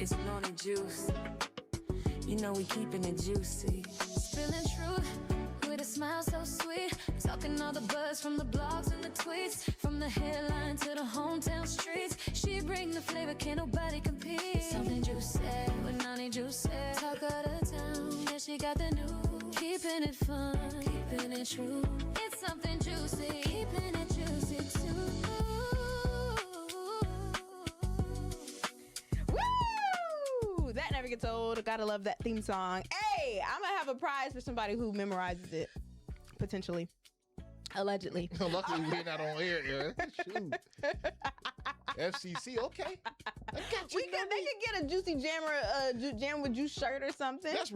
It's Lonely Juice. You know we keeping it juicy. Spilling truth with a smile so sweet. Talking all the buzz from the blogs and the tweets. From the headline to the hometown streets. She bring the flavor, can't nobody compete. Something juicy with Nani Juicy. Talk of the town, yeah, she got the news. Keeping it fun, keeping it true. It's something juicy, keeping it juicy too. Woo! That never gets old. Gotta love that theme song. Hey, I'm gonna have a prize for somebody who memorizes it. Potentially. Allegedly. Luckily, we're not on air. Shoot. FCC, okay. They could get a Juicy Jammer, Jam with Juice shirt or something. That's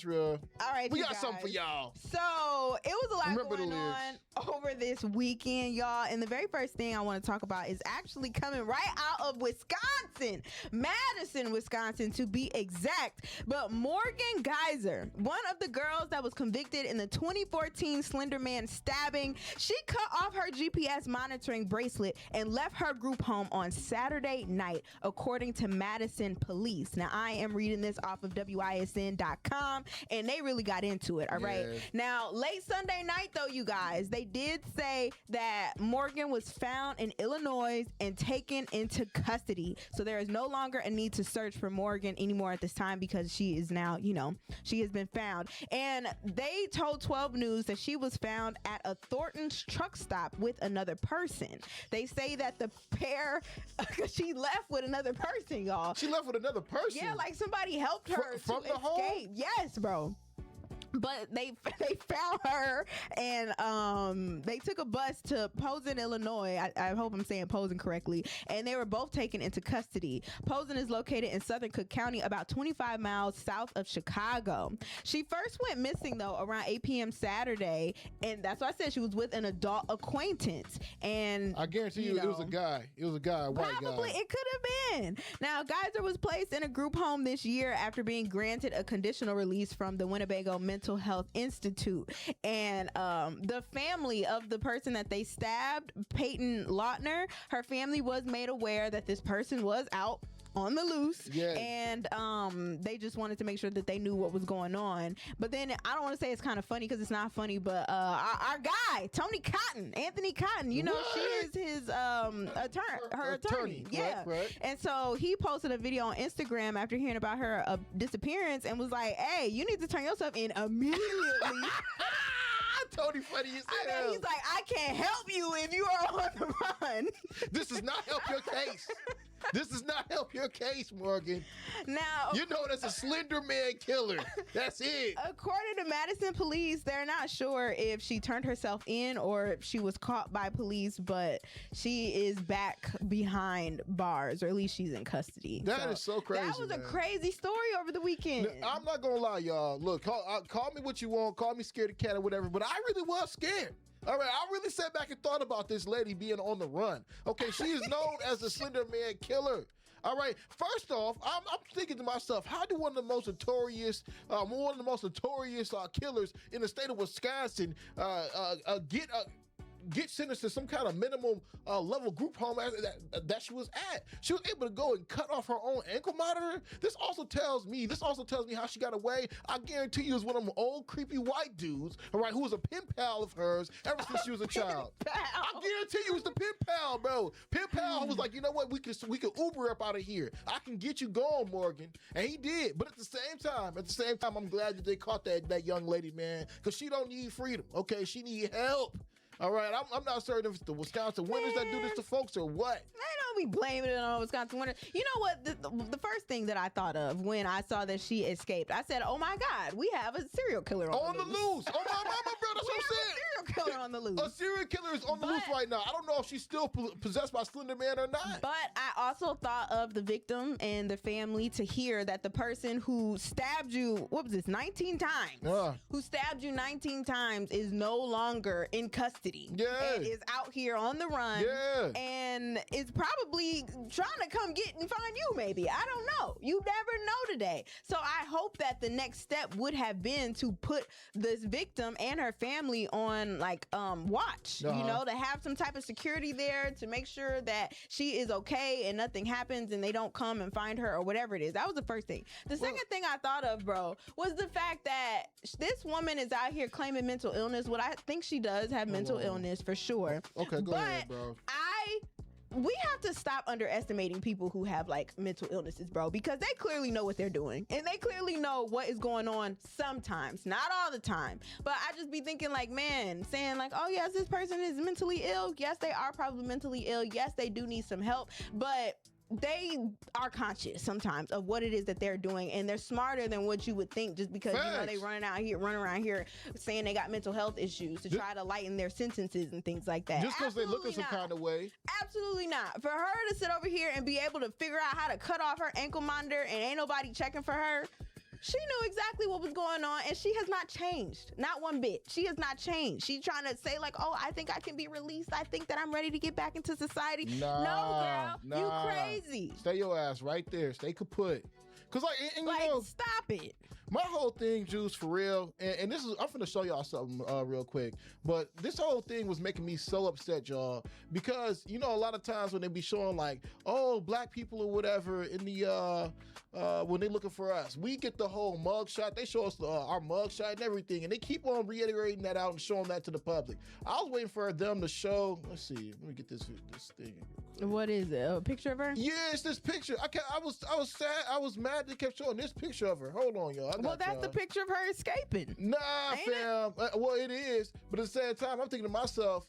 real. All right, we got something for y'all. So it was a lot going on over this weekend, y'all. And the very first thing I want to talk about is actually coming right out of Wisconsin, Madison, Wisconsin, to be exact. But Morgan Geyser, one of the girls that was convicted in the 2014 Slender Man stabbing, she cut off her GPS monitoring bracelet and left her group home on Saturday night, according to Madison police. Now, I am reading this off of WISN.com, and they really got into it, all right? Now, late Sunday night, though, you guys, they did say that Morgan was found in Illinois and taken into custody. So there is no longer a need to search for Morgan anymore at this time because she is now, she has been found. And they told 12 News that she was found at a Thornton's truck stop with another person. They say that the pair, she left with another person, y'all. She left with another person? Yeah, like somebody helped her from to the escape. home? Yes, bro. But they found her and they took a bus to Posen, Illinois. I hope I'm saying Posen correctly. And they were both taken into custody. Posen is located in southern Cook County, about 25 miles south of Chicago. She first went missing, though, around 8 p.m. Saturday. And that's why I said she was with an adult acquaintance. And I guarantee you it was a guy. It was a guy, a white guy. Probably. It could have been. Now, Geyser was placed in a group home this year after being granted a conditional release from the Winnebago Mental Health Institute. And the family of the person that they stabbed, Peyton Lautner, her family was made aware that this person was out on the loose. Yeah. And they just wanted to make sure that they knew what was going on. But then I don't want to say it's kind of funny because it's not funny, but our guy, Anthony Cotton, she is his attorney. Yeah. Correct. And so he posted a video on Instagram after hearing about her disappearance and was like, hey, you need to turn yourself in immediately. Tony funny as hell. I mean, he's like, I can't help you if you are on the run. This does not help your case. This does not help your case, Morgan. Now, you know that's a Slender Man killer. That's it. According to Madison police, they're not sure if she turned herself in or if she was caught by police, but she is back behind bars, or at least she's in custody. That is so crazy. That was a crazy story over the weekend. I'm not gonna lie, y'all. Look, call me what you want. Call me scared of cat or whatever, but I really was scared. All right, I really sat back and thought about this lady being on the run. Okay, she is known as the Slender Man killer. All right, first off, I'm thinking to myself, how do one of the most notorious killers in the state of Wisconsin get sentenced to some kind of minimum level group home that she was at? She was able to go and cut off her own ankle monitor. This also tells me how she got away. I guarantee you it's one of them old creepy white dudes, all right, who was a pen pal of hers ever since she was a child. I guarantee you it's the pen pal, bro. Pen pal was like, you know what, we could Uber up out of here. I can get you going, Morgan. And he did. But at the same time, I'm glad that they caught that young lady, man, because she don't need freedom. Okay, she need help. All right, I'm not certain if it's the Wisconsin winters that do this to folks or what. They don't be blaming it on Wisconsin winters. You know what? The first thing that I thought of when I saw that she escaped, I said, "Oh my God, we have a serial killer on the loose." Oh my mama, bro, that's what I'm saying. A serial killer on the loose. A serial killer is on the loose right now. I don't know if she's still possessed by Slender Man or not. But I also thought of the victim and the family to hear that the person who stabbed you, 19 times, who stabbed you 19 times is no longer in custody. custody. Yeah. And is out here on the run. Yeah. And is probably trying to come get and find you, maybe. I don't know. You never know today. So I hope that the next step would have been to put this victim and her family on watch, you know, to have some type of security there to make sure that she is okay and nothing happens and they don't come and find her or whatever it is. That was the first thing. The second thing I thought of, bro, was the fact that this woman is out here claiming mental illness. What I think she does have mental illness for sure. Okay, go ahead, bro. We have to stop underestimating people who have mental illnesses, bro, because they clearly know what they're doing and they clearly know what is going on sometimes, not all the time. But I just be thinking saying oh yes, this person is mentally ill. Yes, they are probably mentally ill. Yes, they do need some help, but they are conscious sometimes of what it is that they're doing, and they're smarter than what you would think just because they run around here saying they got mental health issues to try to lighten their sentences and things like that. Just because they look in some kind of way. Absolutely not. For her to sit over here and be able to figure out how to cut off her ankle monitor and ain't nobody checking for her, she knew exactly what was going on, and she has not changed. Not one bit. She has not changed. She's trying to say I think I can be released. I think that I'm ready to get back into society. No, girl. You crazy. Stay your ass right there. Stay kaput. Because stop it. My whole thing, Juice, for real, and this is, I'm finna show y'all something real quick, but this whole thing was making me so upset, y'all, because, a lot of times when they be showing black people or whatever in the, when they looking for us, we get the whole mug shot. They show us our mug shot and everything, and they keep on reiterating that out and showing that to the public. I was waiting for them to show, let's see, let me get this thing. What is it? A picture of her? Yeah, it's this picture. I was sad. I was mad they kept showing this picture of her. Hold on, y'all. Well, that's the picture of her escaping. Nah, fam. Well, it is. But at the same time, I'm thinking to myself,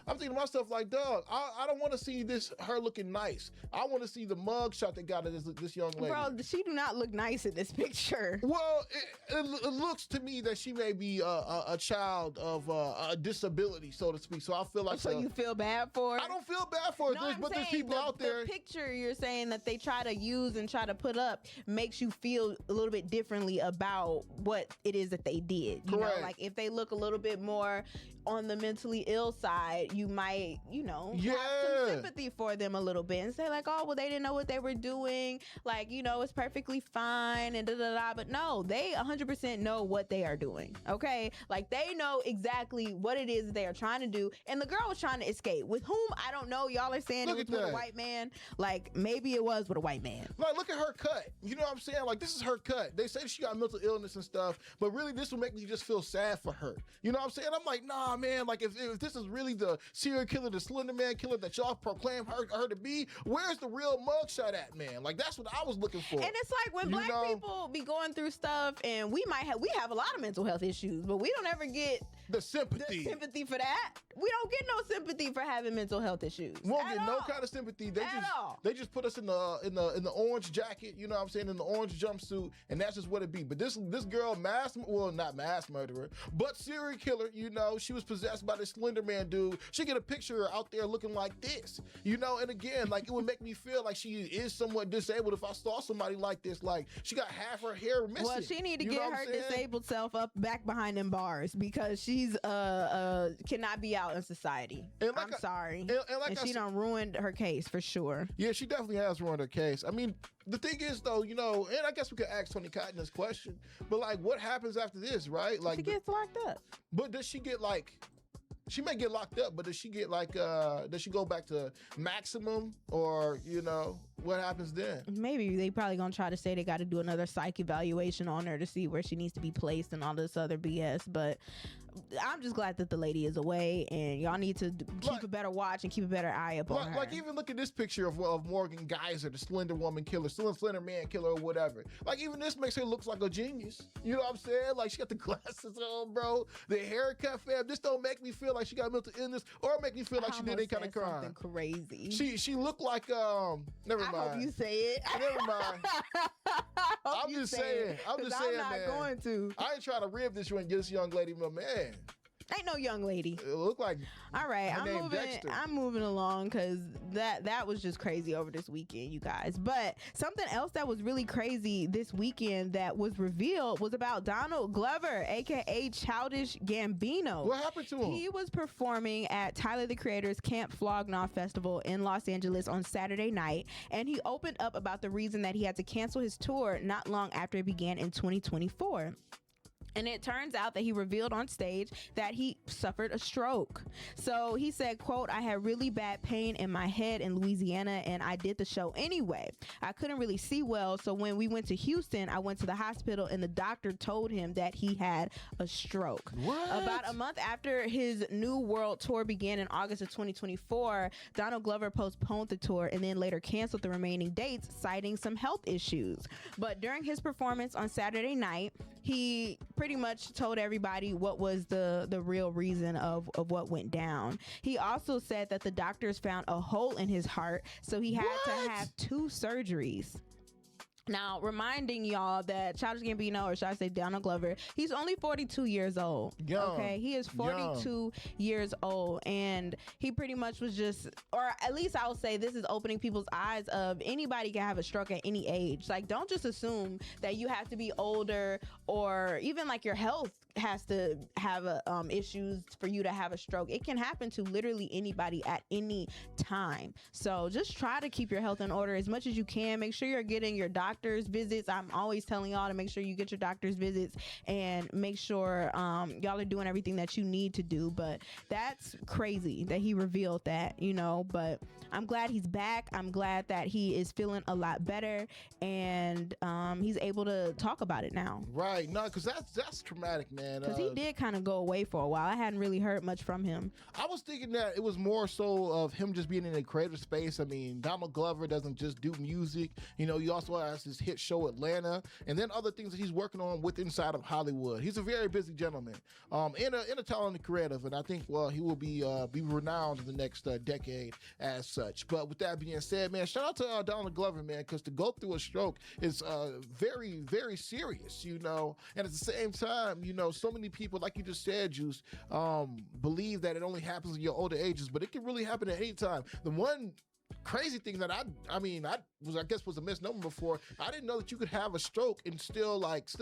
dog, I don't want to see her looking nice. I want to see the mug shot they got of this young lady. Bro, she do not look nice in this picture. Well, it looks to me that she may be a child of a disability, so to speak. So I feel like... So you feel bad for her? I don't feel bad for her, but there's people out there... The picture you're saying that they try to use and try to put up makes you feel a little bit differently about what it is that they did. You know, if they look a little bit more on the mentally ill side, you might, have some sympathy for them a little bit and say they didn't know what they were doing. It's perfectly fine and da-da-da. But no, they 100% know what they are doing. Okay? They know exactly what it is that they are trying to do. And the girl was trying to escape. With whom? I don't know. Y'all are saying it was with a white man. Maybe it was with a white man. Look at her cut. You know what I'm saying? This is her cut. They say she got mental illness and stuff, but really this will make me just feel sad for her. You know what I'm saying? I'm like, nah, man. If this is really the serial killer, the Slender Man killer that y'all proclaim her to be, where's the real mugshot at, man? That's what I was looking for. And it's when black people be going through stuff, and we have a lot of mental health issues, but we don't ever get the sympathy for that. We don't get no sympathy for having mental health issues. We won't get no kind of sympathy. They just put us in the orange jacket, you know what I'm saying, in the orange jumpsuit, and that's just what it be. But this girl, not mass murderer, but serial killer, she was possessed by this Slender Man dude. She get a picture out there looking like this, and again, it would make me feel like she is somewhat disabled if I saw somebody like this, she got half her hair missing. Well, she need to get her disabled self up back behind them bars, because she's cannot be out in society. I'm sorry. And she done ruined her case for sure. Yeah, she definitely has ruined her case. I mean, the thing is though, and I guess we could ask Tony Cotton this question, but what happens after this, right? She gets locked up. But does she get she may get locked up, but does she get does she go back to maximum, or what happens then? Maybe they probably gonna try to say they got to do another psych evaluation on her to see where she needs to be placed and all this other BS. But I'm just glad that the lady is away, and y'all need to keep a better watch and keep a better eye up on her. Even look at this picture of Morgan Geyser, the Slender Woman killer, Slender Man killer, or whatever. Even this makes her look like a genius. You know what I'm saying? She got the glasses on, bro. The haircut, fam. This don't make me feel like she got mental illness, or make me feel like she did any kind of crime. Something crazy. She looked like never mind. I hope you say it. Never mind. I'm just saying, I'm not man. going to. I ain't trying to rib this young lady, but man, Ain't no young lady. It looked like. All right, Dexter. I'm moving along because that was just crazy over this weekend, you guys. But something else that was really crazy this weekend that was revealed was about Donald Glover, aka Childish Gambino. What happened to him? He was performing at Tyler the Creator's Camp Flog Gnaw Festival in Los Angeles on Saturday night, and he opened up about the reason that he had to cancel his tour not long after it began in 2024. And it turns out that he revealed on stage that he suffered a stroke. So he said, quote, "I had really bad pain in my head in Louisiana and I did the show anyway. I couldn't really see well. So when we went to Houston, I went to the hospital and the doctor told him that he had a stroke." What? About a month after his New World Tour began in August of 2024, Donald Glover postponed the tour and then later canceled the remaining dates, citing some health issues. But during his performance on Saturday night, he pretty much told everybody what was the real reason of what went down. He also said that the doctors found a hole in his heart, so he had to have 2 surgeries. Now, reminding y'all that Childish Gambino, or should I say Donald Glover, he's only 42 years old. Young. Okay, he is 42 years old, and he pretty much was just, or at least I'll say this is opening people's eyes of anybody can have a stroke at any age. Like, don't just assume that you have to be older, or even like your health has to have issues for you to have a stroke. It can happen to literally anybody at any time. So just try to keep your health in order as much as you can. Make sure you're getting your doctor's visits. I'm always telling y'all to make sure you get your doctor's visits and make sure y'all are doing everything that you need to do. But that's crazy that he revealed that, you know, but I'm glad he's back. I'm glad that he is feeling a lot better and he's able to talk about it now. Right. No, because that's traumatic, man. Because he did kind of go away for a while. I hadn't really heard much from him. I was thinking that it was more so of him just being in a creative space. I mean, Donald Glover doesn't just do music. You know, he also has his hit show Atlanta, and then other things that he's working on with inside of Hollywood. He's a very busy gentleman, and a talented creative, and I think, well, he will be renowned in the next decade as such. But with that being said, man, shout out to Donald Glover, man, because to go through a stroke is very, very serious, you know, and at the same time, you know, so many people, like you just said, Juice, believe that it only happens in your older ages, but it can really happen at any time. The one crazy thing that I guess was a misnomer before, I didn't know that you could have a stroke and still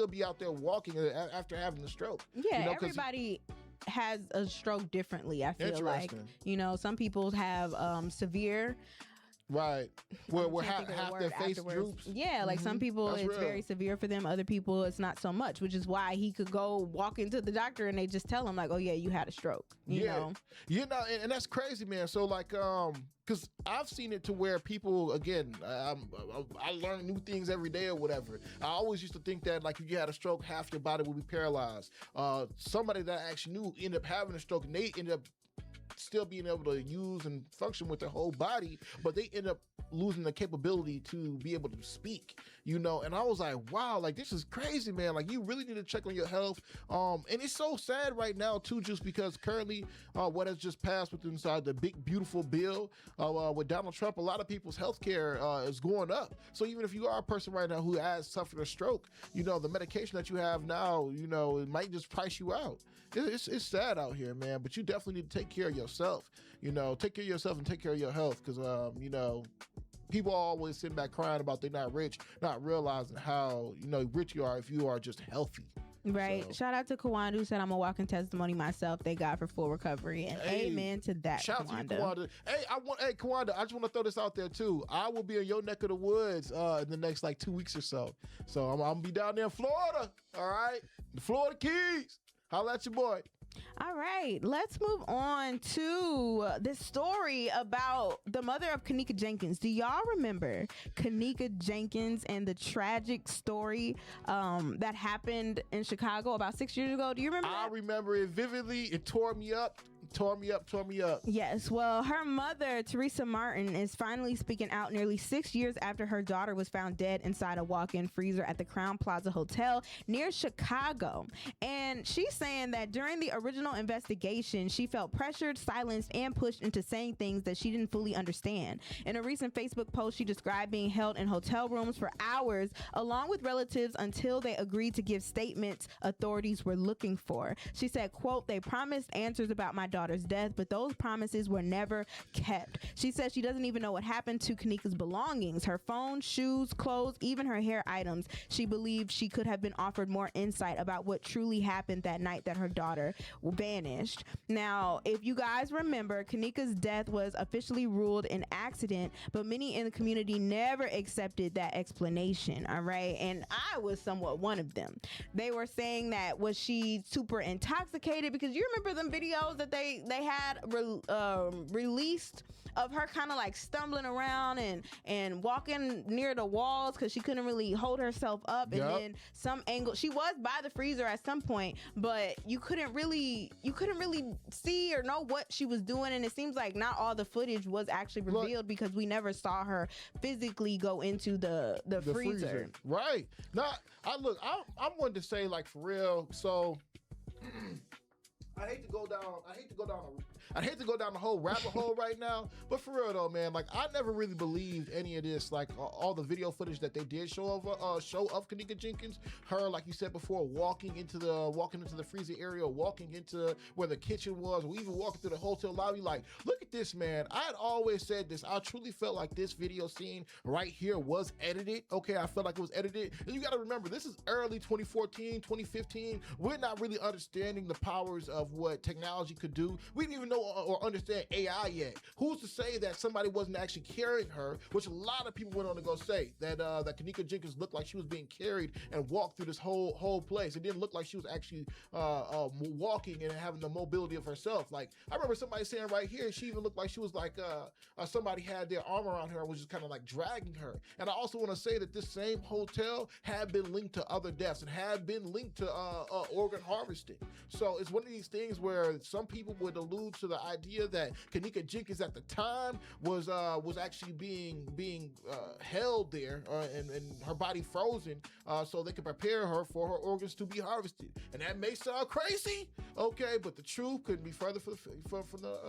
be out there walking after having a stroke. Yeah, you know, everybody has a stroke differently, I feel like. You know, some people have severe. Right. Where half their face droops. Yeah, like some people That's it's real. very severe for them. Other people it's not so much, which is why he could go walk into the doctor and they just tell him like, "Oh yeah, you had a stroke." You know, and that's crazy, man. So like, because I've seen it to where people, again, I learn new things every day or whatever. I always used to think that like if you had a stroke, half your body would be paralyzed. Somebody that I actually knew ended up having a stroke and they ended up still being able to use and function with their whole body, but they end up losing the capability to be able to speak, you know. And I was like, wow, like this is crazy, man. Like you really need to check on your health. And it's so sad right now too, just because currently what has just passed with inside the big beautiful bill with Donald Trump, a lot of people's health care is going up. So even if you are a person right now who has suffered a stroke, you know, the medication that you have now, you know, it might just price you out. It's sad out here, man, but you definitely need to take care of yourself. You know, take care of yourself and take care of your health, because you know, people always sitting back crying about they're not rich, not realizing how, you know, rich you are if you are just healthy. Right. So. Shout out to Kawanda, who said, "I'm a walking testimony myself. Thank God for full recovery." And amen to that. Shout out to you, Kawanda. Hey, Kawanda, I just want to throw this out there too. I will be in your neck of the woods in the next like 2 weeks or so. So I'm gonna be down there in Florida. All right, the Florida Keys. Holla at your boy. All right, let's move on to this story about the mother of Kenneka Jenkins. Do y'all remember Kenneka Jenkins and the tragic story that happened in Chicago about 6 years ago? Do you remember that? I remember it vividly. It tore me up. tore me up. Yes, well, her mother, Teresa Martin, is finally speaking out nearly 6 years after her daughter was found dead inside a walk-in freezer at the Crown Plaza Hotel near Chicago. And she's saying that during the original investigation, she felt pressured, silenced, and pushed into saying things that she didn't fully understand. In a recent Facebook post, she described being held in hotel rooms for hours along with relatives until they agreed to give statements authorities were looking for. She said, quote, "They promised answers about my daughter's death, but those promises were never kept." She says she doesn't even know what happened to Kenneka's belongings, her phone, shoes, clothes, even her hair items. She believed she could have been offered more insight about what truly happened that night that her daughter vanished. Now, if you guys remember, Kenneka's death was officially ruled an accident, but many in the community never accepted that explanation, all right? And I was somewhat one of them. They were saying that, was she super intoxicated? Because you remember them videos that they had released of her kind of like stumbling around and walking near the walls because she couldn't really hold herself up. Yep. And then some angle, she was by the freezer at some point, but you couldn't really see or know what she was doing. And it seems like not all the footage was actually revealed because we never saw her physically go into the freezer. Right. Now, I'm wanting to say, like, for real. So I hate to go down the whole rabbit hole right now, but for real though, man, like, I never really believed any of this, like all the video footage that they did show of Kenneka Jenkins, her, like you said before, walking into the freezer area, walking into where the kitchen was, or even walking through the hotel lobby. Like, look at this, man. I had always said this. I truly felt like this video scene right here was edited. Okay, I felt like it was edited. And you got to remember, this is early 2014, 2015. We're not really understanding the powers of what technology could do. We didn't even know or understand AI yet. Who's to say that somebody wasn't actually carrying her, which a lot of people went on to go say that that Kenneka Jenkins looked like she was being carried and walked through this whole place. It didn't look like she was actually walking and having the mobility of herself. Like, I remember somebody saying right here, she even looked like she was like somebody had their arm around her and was just kind of like dragging her. And I also want to say that this same hotel had been linked to other deaths and had been linked to organ harvesting. So it's one of these things where some people would allude to the idea that Kenneka Jenkins at the time was actually being held there and her body frozen so they could prepare her for her organs to be harvested. And that may sound crazy, okay, but the truth couldn't be further from the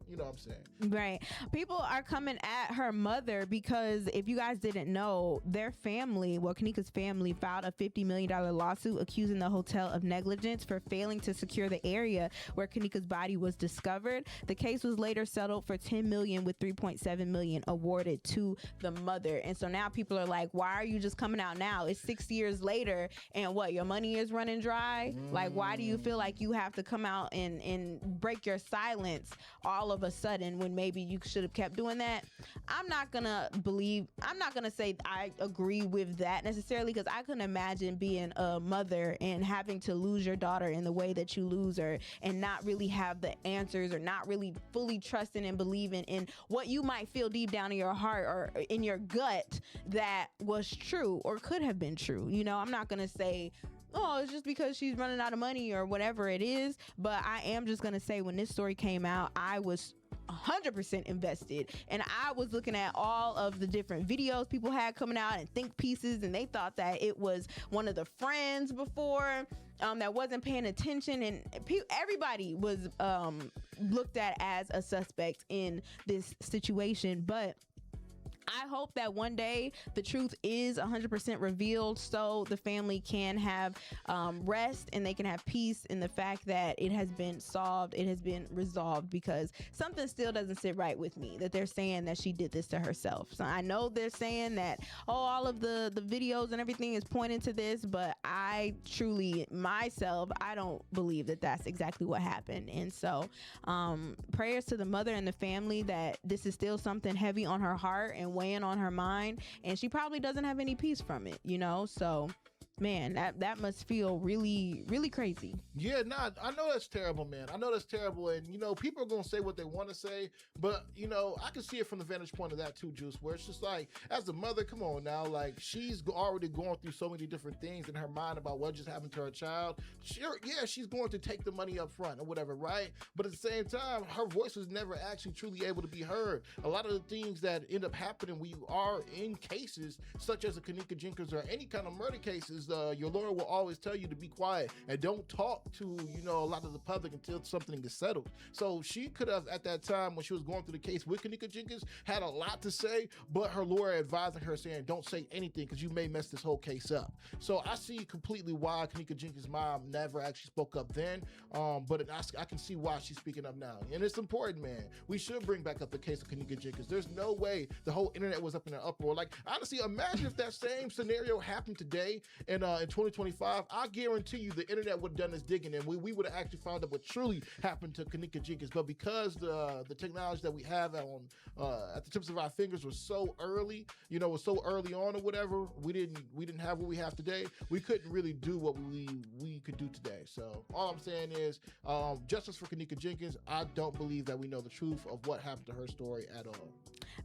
you know what I'm saying. Right. People are coming at her mother because, if you guys didn't know, their family, well, Kenneka's family, filed a $50 million lawsuit accusing the hotel of negligence for failing to secure the area where Kenneka's body was discovered. The case was later settled for $10 million, with $3.7 million awarded to the mother. And so now people are like, why are you just coming out now? It's 6 years later and what, your money is running dry? Like, why do you feel like you have to come out and break your silence all of a sudden when maybe you should have kept doing that? I'm not gonna say I agree with that necessarily, because I couldn't imagine being a mother and having to lose your daughter in the way that you lose her and not really have the answers, or not really fully trusting and believing in what you might feel deep down in your heart or in your gut that was true or could have been true. You know, I'm not gonna say, oh, it's just because she's running out of money or whatever it is, but I am just gonna say, when this story came out, I was 100% invested, and I was looking at all of the different videos people had coming out and think pieces, and they thought that it was one of the friends before that wasn't paying attention, and everybody was looked at as a suspect in this situation. But I hope that one day the truth is 100% revealed, so the family can have rest and they can have peace in the fact that it has been solved, it has been resolved, because something still doesn't sit right with me that they're saying that she did this to herself. So I know they're saying that, oh, all of the videos and everything is pointing to this, but I truly, myself, I don't believe that that's exactly what happened. And so prayers to the mother and the family that this is still something heavy on her heart and weighing on her mind, and she probably doesn't have any peace from it, you know. So Man, that must feel really, really crazy. Yeah, nah, I know that's terrible, man. I know that's terrible. And, you know, people are going to say what they want to say. But, you know, I can see it from the vantage point of that too, Juice, where it's just like, as a mother, come on now. Like, she's already going through so many different things in her mind about what just happened to her child. Sure, yeah, she's going to take the money up front or whatever, right? But at the same time, her voice was never actually truly able to be heard. A lot of the things that end up happening when you are in cases such as a Kenneka Jenkins or any kind of murder cases, your lawyer will always tell you to be quiet and don't talk to, you know, a lot of the public until something gets settled. So she could have, at that time when she was going through the case with Kenneka Jenkins, had a lot to say, but her lawyer advising her saying, don't say anything because you may mess this whole case up. So I see completely why Kenneka Jenkins' mom never actually spoke up then, but I can see why she's speaking up now. And it's important, man. We should bring back up the case of Kenneka Jenkins. There's no way the whole internet was up in an uproar. Like, honestly, imagine if that same scenario happened today in 2025. I guarantee you the internet would have done this digging and we would have actually found out what truly happened to Kenneka Jenkins. But because the technology that we have at the tips of our fingers was so early, you know, was so early on or whatever, we didn't have what we have today. We couldn't really do what we could do today. So all I'm saying is justice for Kenneka Jenkins. I don't believe that we know the truth of what happened to her story at all.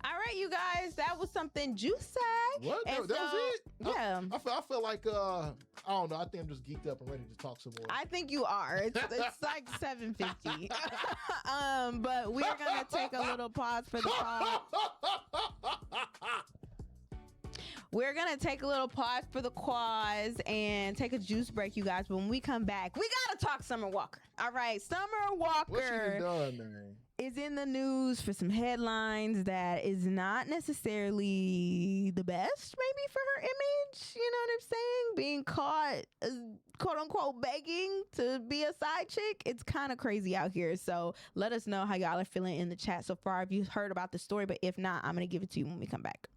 All right, you guys, that was something juicy. What? That was it? Yeah. I feel like, I don't know. I think I'm just geeked up and ready to talk some more. I think you are. It's like 7:50. But we're going to take a little pause for the pause. We're going to take a little pause for the cause and take a juice break, you guys. But when we come back, we got to talk Summer Walker. All right, Summer Walker. What she done, man? Is in the news for some headlines that is not necessarily the best, maybe, for her image. You know what I'm saying? Being caught, quote unquote, begging to be a side chick. It's kind of crazy out here. So let us know how y'all are feeling in the chat so far. If you heard about the story, but if not, I'm going to give it to you when we come back.